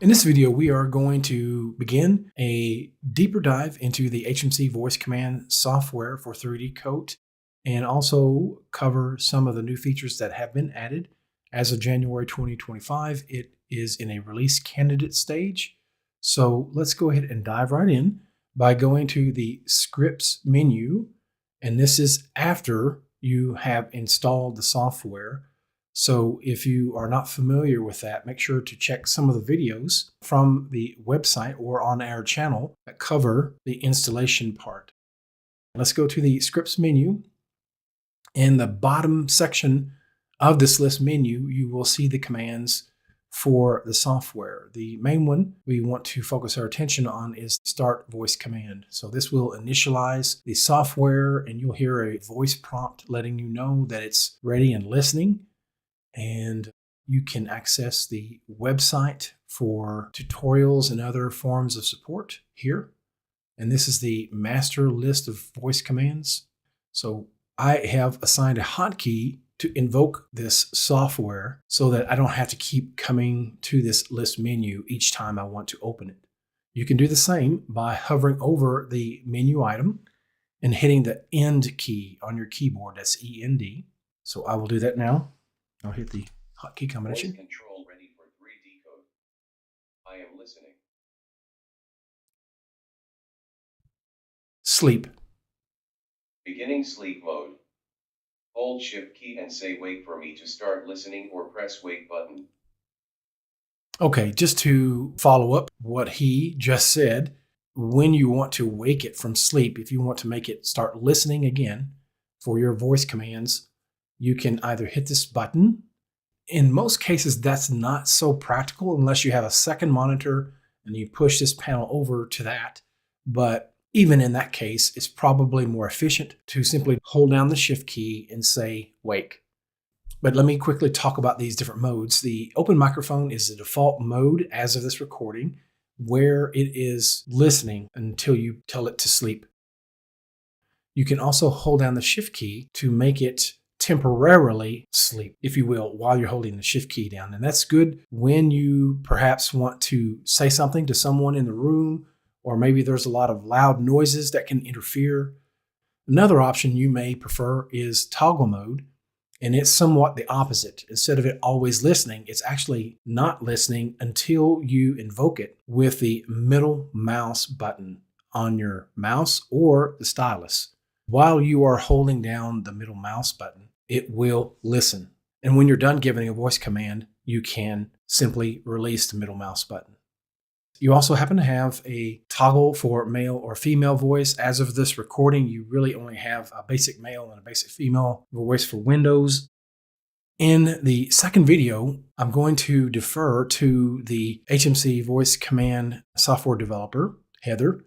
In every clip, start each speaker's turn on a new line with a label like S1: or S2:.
S1: In this video, we are going to begin a deeper dive into the HMC Voice Command Software for 3DCoat and also cover some of the new features that have been added. As of January 2025, it is in a release candidate stage. So let's go ahead and dive right in by going to the Scripts menu. And this is after you have installed the software. So if you are not familiar with that, make sure to check some of the videos from the website or on our channel that cover the installation part. Let's go to the Scripts menu. In the bottom section of this list menu, you will see the commands for the software. The main one we want to focus our attention on is Start Voice Command. So this will initialize the software and you'll hear a voice prompt letting you know that it's ready and listening. And you can access the website for tutorials and other forms of support here. And this is the master list of voice commands. So I have assigned a hotkey to invoke this software so that I don't have to keep coming to this list menu each time I want to open it. You can do the same by hovering over the menu item and hitting the End key on your keyboard. That's END. So I will do that now. I'll hit the hotkey combination.
S2: Voice control ready for 3DCoat. I am listening.
S1: Sleep.
S2: Beginning sleep mode. Hold Shift key and say wait for me to start listening or press wait button.
S1: Okay, just to follow up what he just said, when you want to wake it from sleep, if you want to make it start listening again for your voice commands, you can either hit this button. In most cases, that's not so practical unless you have a second monitor and you push this panel over to that. But even in that case, it's probably more efficient to simply hold down the Shift key and say wake. But let me quickly talk about these different modes. The open microphone is the default mode as of this recording, where it is listening until you tell it to sleep. You can also hold down the Shift key to make it temporarily sleep, if you will, while you're holding the Shift key down. And that's good when you perhaps want to say something to someone in the room, or maybe there's a lot of loud noises that can interfere. Another option you may prefer is toggle mode, and it's somewhat the opposite. Instead of it always listening, it's actually not listening until you invoke it with the middle mouse button on your mouse or the stylus. While you are holding down the middle mouse button, it will listen. And when you're done giving a voice command, you can simply release the middle mouse button. You also happen to have a toggle for male or female voice. As of this recording, you really only have a basic male and a basic female voice for Windows. In the second video, I'm going to defer to the HMC Voice Command Software developer, Heather,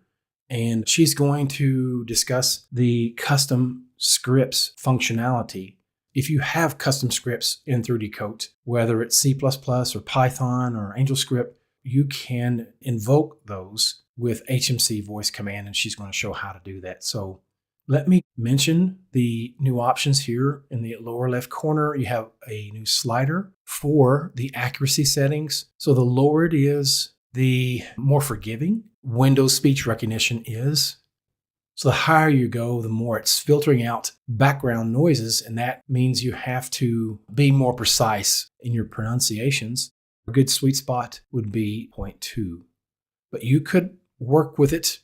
S1: and she's going to discuss the custom scripts functionality. If you have custom scripts in 3DCoat, whether it's C++ or Python or AngelScript, you can invoke those with HMC Voice Command, and she's going to show how to do that. So let me mention the new options here. In the lower left corner, you have a new slider for the accuracy settings. So the lower it is, the more forgiving Windows speech recognition is. So the higher you go, the more it's filtering out background noises, and that means you have to be more precise in your pronunciations. A good sweet spot would be 0.2. But you could work with it,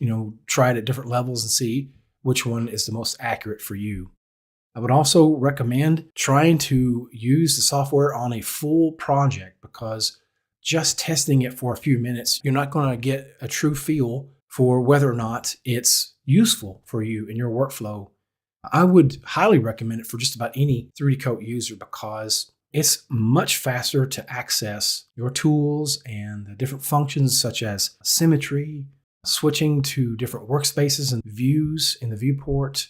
S1: try it at different levels and see which one is the most accurate for you. I would also recommend trying to use the software on a full project, because just testing it for a few minutes, you're not going to get a true feel for whether or not it's useful for you in your workflow. I would highly recommend it for just about any 3DCoat user, because it's much faster to access your tools and the different functions such as symmetry, switching to different workspaces and views in the viewport.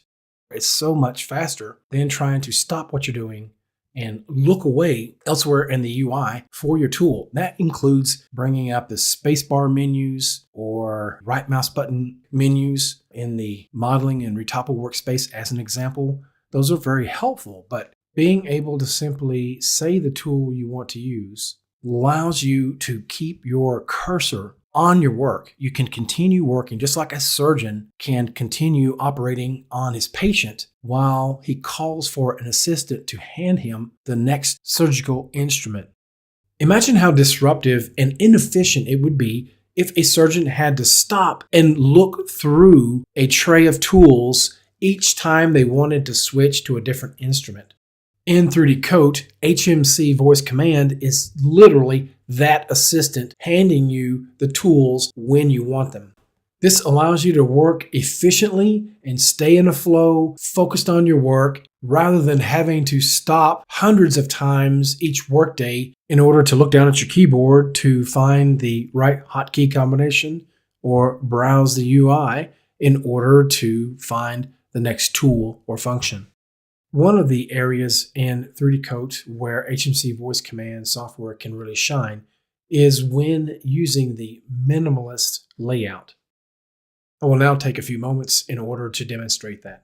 S1: It's so much faster than trying to stop what you're doing and look away elsewhere in the UI for your tool. That includes bringing up the spacebar menus or right mouse button menus in the modeling and retopple workspace as an example. Those are very helpful, but being able to simply say the tool you want to use allows you to keep your cursor on your work. You can continue working just like a surgeon can continue operating on his patient while he calls for an assistant to hand him the next surgical instrument. Imagine how disruptive and inefficient it would be if a surgeon had to stop and look through a tray of tools each time they wanted to switch to a different instrument. In 3DCoat, HMC Voice Command is literally that assistant handing you the tools when you want them. This allows you to work efficiently and stay in a flow, focused on your work, rather than having to stop hundreds of times each workday in order to look down at your keyboard to find the right hotkey combination or browse the UI in order to find the next tool or function. One of the areas in 3DCoat where HMC Voice Command Software can really shine is when using the minimalist layout. I will now take a few moments in order to demonstrate that.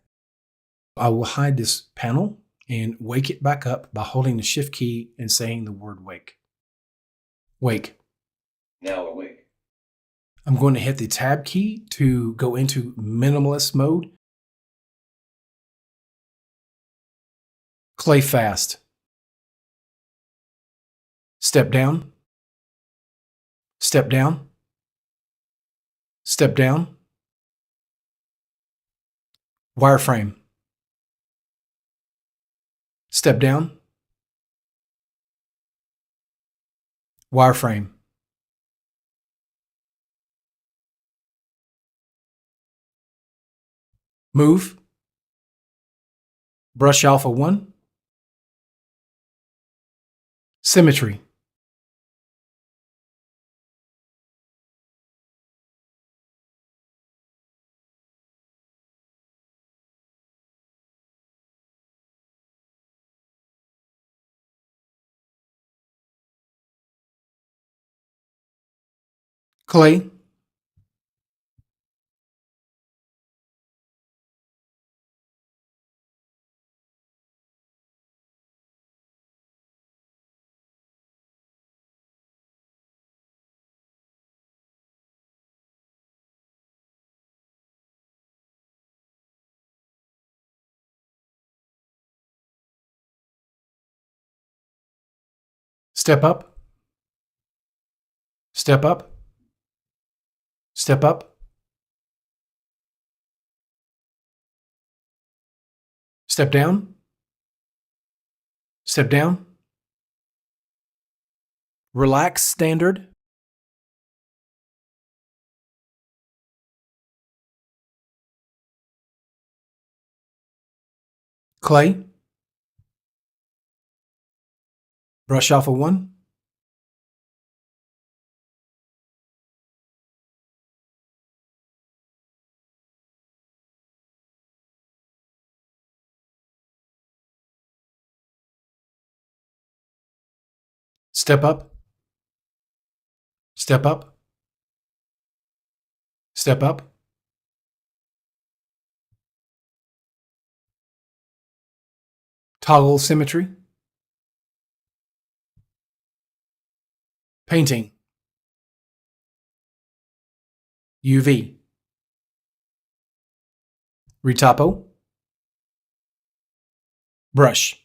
S1: I will hide this panel and wake it back up by holding the Shift key and saying the word wake. Wake.
S2: Now awake.
S1: I'm going to hit the Tab key to go into Minimalist Mode. Play fast. Step down. Step down. Step down. Wireframe. Step down. Wireframe. Move. Brush alpha 1. Symmetry. Clay. Step up. Step up. Step up. Step down. Step down. Relax standard. Clay. Brush alpha 1. Step up. Step up. Step up. Toggle symmetry. Painting. UV. Retopo. Brush.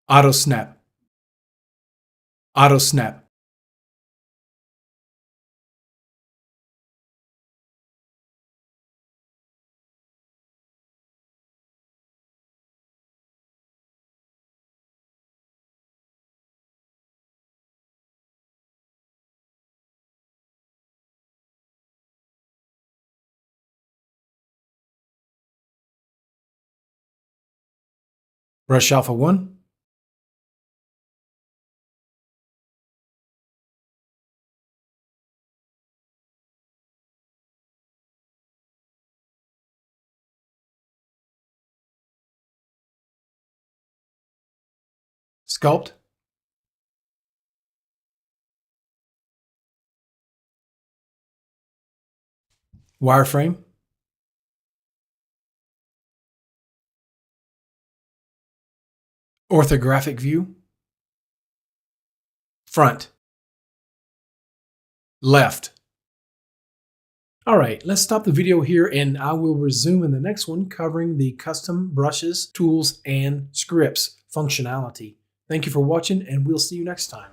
S1: Auto snap. Auto snap. Brush alpha 1. Sculpt. Wireframe. Orthographic view. Front. Left. All right, let's stop the video here and I will resume in the next one covering the custom brushes, tools, and scripts functionality. Thank you for watching and we'll see you next time.